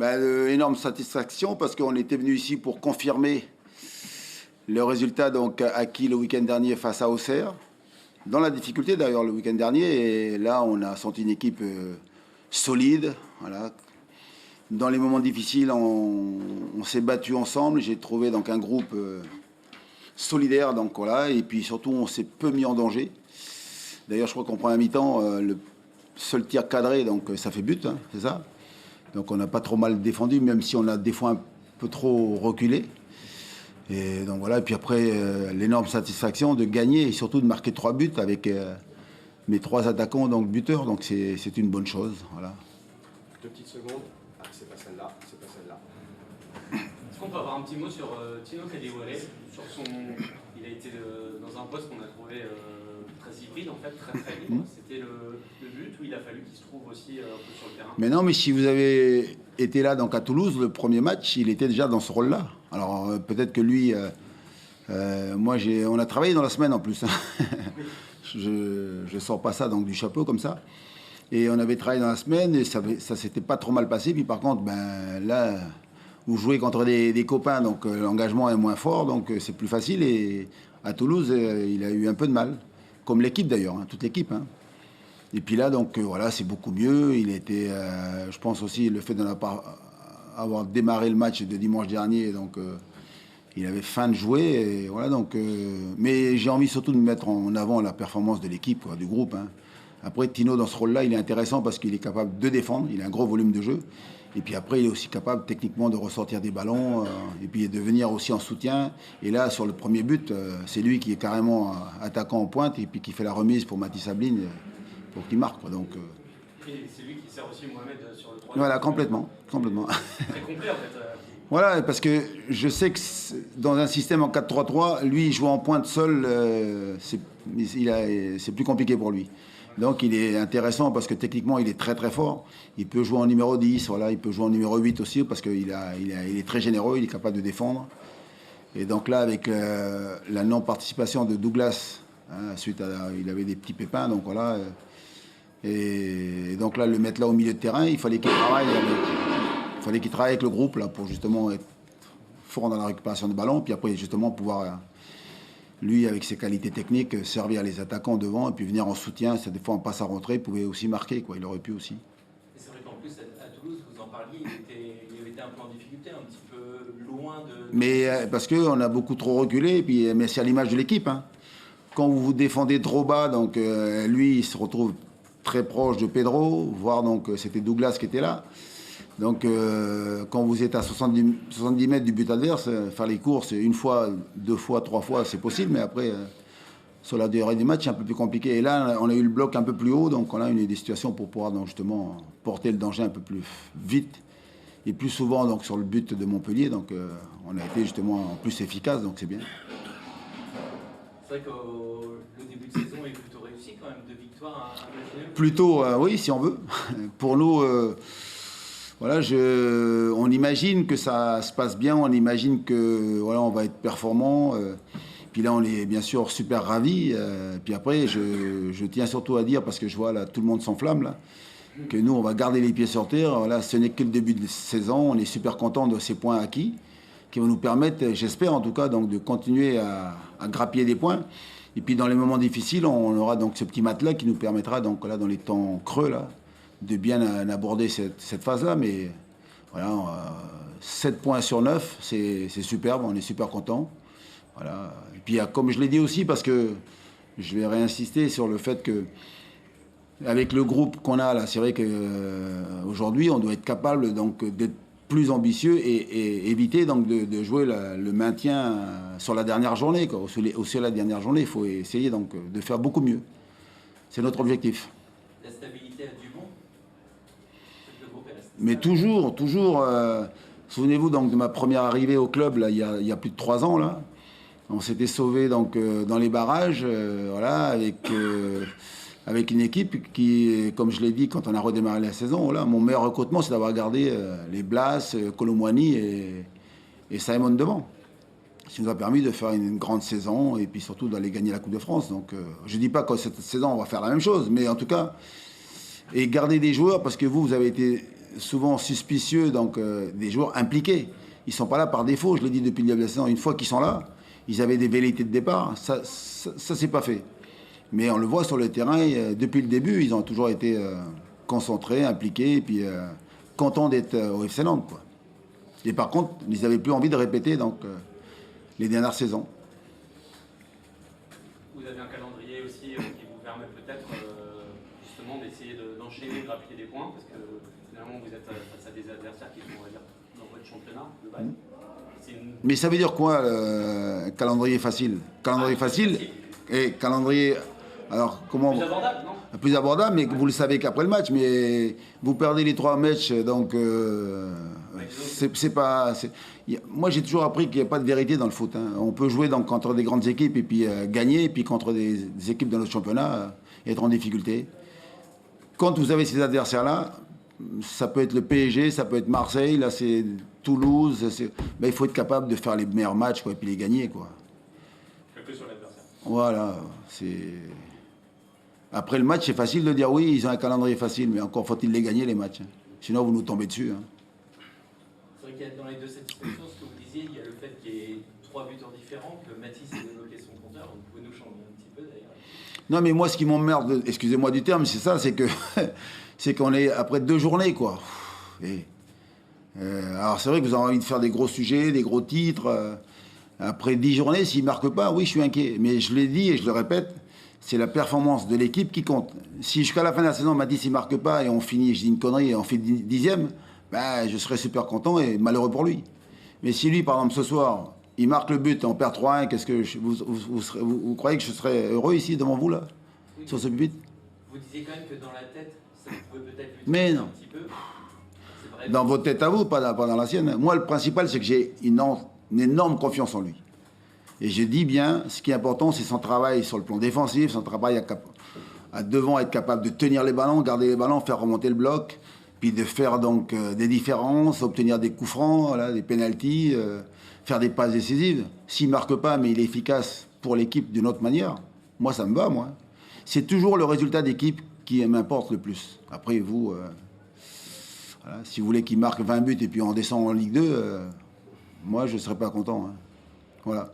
Énorme satisfaction parce qu'on était venu ici pour confirmer le résultat donc, acquis le week-end dernier face à Auxerre. Dans la difficulté d'ailleurs le week-end dernier. Et là, on a senti une équipe solide. Voilà. Dans les moments difficiles, on s'est battu ensemble. J'ai trouvé donc un groupe solidaire. Donc, voilà. Et puis surtout, on s'est peu mis en danger. D'ailleurs, je crois qu'en première mi-temps, le seul tir cadré, donc ça fait but, hein, c'est ça. Donc on n'a pas trop mal défendu, même si on a des fois un peu trop reculé. Et donc voilà, et puis après, l'énorme satisfaction de gagner et surtout de marquer 3 buts avec mes 3 attaquants, donc buteurs. Donc c'est une bonne chose. Voilà. 2 petites secondes. Ah, c'est pas celle-là, c'est pas celle-là. Est-ce qu'on peut avoir un petit mot sur Tino Kadewere, sur son... Il a été dans un poste qu'on a trouvé très hybride, en fait, très très libre. C'était le but où il a fallu qu'il se trouve aussi un peu sur le terrain. Mais non, mais si vous avez été là donc à Toulouse, le premier match, il était déjà dans ce rôle-là. Alors peut-être que lui, on a travaillé dans la semaine en plus. Hein. Je sors pas ça donc du chapeau comme ça. Et on avait travaillé dans la semaine et ça s'était pas trop mal passé. Puis par contre, là, vous jouez contre des copains, donc l'engagement est moins fort, donc c'est plus facile. Et à Toulouse, il a eu un peu de mal, comme l'équipe d'ailleurs, hein, toute l'équipe. Hein. Et puis là, donc voilà, c'est beaucoup mieux. Il était, je pense aussi, le fait d'avoir démarré le match de dimanche dernier, donc il avait faim de jouer. Et voilà, donc, mais j'ai envie surtout de mettre en avant la performance de l'équipe, quoi, du groupe. Hein. Après, Tino, dans ce rôle-là, il est intéressant parce qu'il est capable de défendre. Il a un gros volume de jeu. Et puis après, il est aussi capable techniquement de ressortir des ballons et puis de venir aussi en soutien. Et là, sur le premier but, c'est lui qui est carrément attaquant en pointe et puis qui fait la remise pour Mathis Sabline pour qu'il marque. Quoi. Donc, Et c'est lui qui sert aussi Mohamed sur le 3. voilà, complètement. Très complet en fait. Voilà, parce que je sais que dans un système en 4-3-3, lui, il joue en pointe seul, c'est plus compliqué pour lui. Donc il est intéressant parce que techniquement il est très très fort. Il peut jouer en numéro 10, voilà, il peut jouer en numéro 8 aussi parce qu'il est très généreux, il est capable de défendre. Et donc là, avec la non-participation de Douglas, hein, il avait des petits pépins, donc voilà. Et donc là, le mettre là au milieu de terrain, il fallait qu'il travaille avec le groupe là, pour justement être fort dans la récupération de ballon, puis après justement pouvoir... lui, avec ses qualités techniques, servir les attaquants devant et puis venir en soutien. Des fois, en passe à rentrer, il pouvait aussi marquer. Quoi. Il aurait pu aussi. Et c'est vrai qu'en plus, à Toulouse, vous en parliez, il avait été un peu en difficulté, un petit peu loin de... Mais parce qu'on a beaucoup trop reculé, mais c'est à l'image de l'équipe. Hein. Quand vous vous défendez trop bas, donc lui, il se retrouve très proche de Pedro, voire donc c'était Douglas qui était là. Donc, quand vous êtes à 70 mètres du but adverse, faire les courses, une fois, 2 fois, 3 fois, c'est possible, mais après, sur la durée du match, c'est un peu plus compliqué. Et là, on a eu le bloc un peu plus haut, donc on a eu des situations pour pouvoir donc, justement porter le danger un peu plus vite et plus souvent donc, sur le but de Montpellier. Donc, on a été justement plus efficace, donc c'est bien. C'est vrai que le début de saison est plutôt réussi quand même, 2 victoires à imaginer. Plutôt, oui, si on veut. Pour nous... Voilà, on imagine que ça se passe bien, on imagine que voilà, on va être performant. Puis là, on est bien sûr super ravis. Puis après, je tiens surtout à dire, parce que je vois là, tout le monde s'enflamme, là, que nous, on va garder les pieds sur terre. Voilà, ce n'est que le début de saison. On est super content de ces points acquis, qui vont nous permettre, j'espère en tout cas, donc, de continuer à grappiller des points. Et puis dans les moments difficiles, on aura donc ce petit matelas qui nous permettra, donc, là, dans les temps creux, là, de bien aborder cette phase-là, mais voilà, 7 points sur 9, c'est superbe, on est super content. Voilà. Et puis, comme je l'ai dit aussi, parce que je vais réinsister sur le fait que, avec le groupe qu'on a là, c'est vrai qu'aujourd'hui, on doit être capable donc d'être plus ambitieux et éviter donc de jouer le maintien sur la dernière journée, quoi. Sur la dernière journée, il faut essayer donc de faire beaucoup mieux. C'est notre objectif. La stabilité a du bon. Mais toujours. Souvenez-vous donc de ma première arrivée au club là, il y a plus de 3 ans là. On s'était sauvé donc dans les barrages, voilà, avec une équipe qui, comme je l'ai dit quand on a redémarré la saison, voilà, mon meilleur recrutement c'est d'avoir gardé les Blas, Colomwani et Simon devant. Ce qui nous a permis de faire une grande saison et puis surtout d'aller gagner la Coupe de France. Donc je dis pas que cette saison on va faire la même chose, mais en tout cas et garder des joueurs parce que vous avez été souvent suspicieux donc, des joueurs impliqués. Ils ne sont pas là par défaut, je l'ai dit depuis le début de la saison. Une fois qu'ils sont là, ils avaient des velléités de départ. Ça c'est pas fait. Mais on le voit sur le terrain, depuis le début, ils ont toujours été concentrés, impliqués, et puis contents d'être au FC Nantes, quoi. Et par contre, ils n'avaient plus envie de répéter donc, les dernières saisons. Vous avez un calendrier aussi qui vous permet peut-être justement d'essayer d'enchaîner, de grappiller des points, parce que finalement vous êtes face à des adversaires qui sont, on va dire, dans votre championnat de base. Mais ça veut dire quoi, calendrier facile? Calendrier facile et calendrier... Alors, comment... Plus abordable, non? Plus abordable, mais vous le savez qu'après le match, mais vous perdez les 3 matchs, donc c'est pas... Moi, j'ai toujours appris qu'il n'y a pas de vérité dans le foot, hein. On peut jouer donc, contre des grandes équipes et puis gagner, et puis contre des équipes de notre championnat, être en difficulté. Quand vous avez ces adversaires-là, ça peut être le PSG, ça peut être Marseille, là c'est Toulouse, ben, il faut être capable de faire les meilleurs matchs, quoi, et puis les gagner, quoi. Que sur l'adversaire. Voilà, c'est... Après le match, c'est facile de dire oui, ils ont un calendrier facile, mais encore faut-il les gagner, les matchs. Sinon, vous nous tombez dessus. Hein. C'est vrai qu'il y a dans les deux satisfactions, ce que vous disiez, il y a le fait qu'il y ait 3 buteurs différents, que Mathis ait débloqué son compteur. Vous pouvez nous changer un petit peu d'ailleurs. Non, mais moi, ce qui m'emmerde, excusez-moi du terme, c'est ça, c'est que c'est qu'on est après 2 journées, quoi. Et, alors, c'est vrai que vous avez envie de faire des gros sujets, des gros titres. Après 10 journées, s'ils ne marquent pas, oui, je suis inquiet. Mais je l'ai dit et je le répète, c'est la performance de l'équipe qui compte. Si jusqu'à la fin de la saison, Mathis ne marque pas et on finit, je dis une connerie, et on fait 10e, ben, je serais super content et malheureux pour lui. Mais si lui, par exemple, ce soir, il marque le but et on perd 3-1, qu'est-ce que vous croyez que je serais heureux ici devant vous, là, oui, sur ce pupitre? Vous disiez quand même que dans la tête, ça pouvait peut-être lui mais non. Un petit peu. Vrai, dans votre tête à vous, pas dans la sienne. Moi, le principal, c'est que j'ai une énorme confiance en lui. Et je dis bien, ce qui est important, c'est son travail sur le plan défensif, son travail à devant être capable de tenir les ballons, garder les ballons, faire remonter le bloc, puis de faire donc des différences, obtenir des coups francs, voilà, des pénaltys, faire des passes décisives. S'il ne marque pas, mais il est efficace pour l'équipe d'une autre manière, moi, ça me va, moi. C'est toujours le résultat d'équipe qui m'importe le plus. Après, vous, voilà, si vous voulez qu'il marque 20 buts et puis on descend en Ligue 2, moi, je ne serais pas content. Hein. Voilà.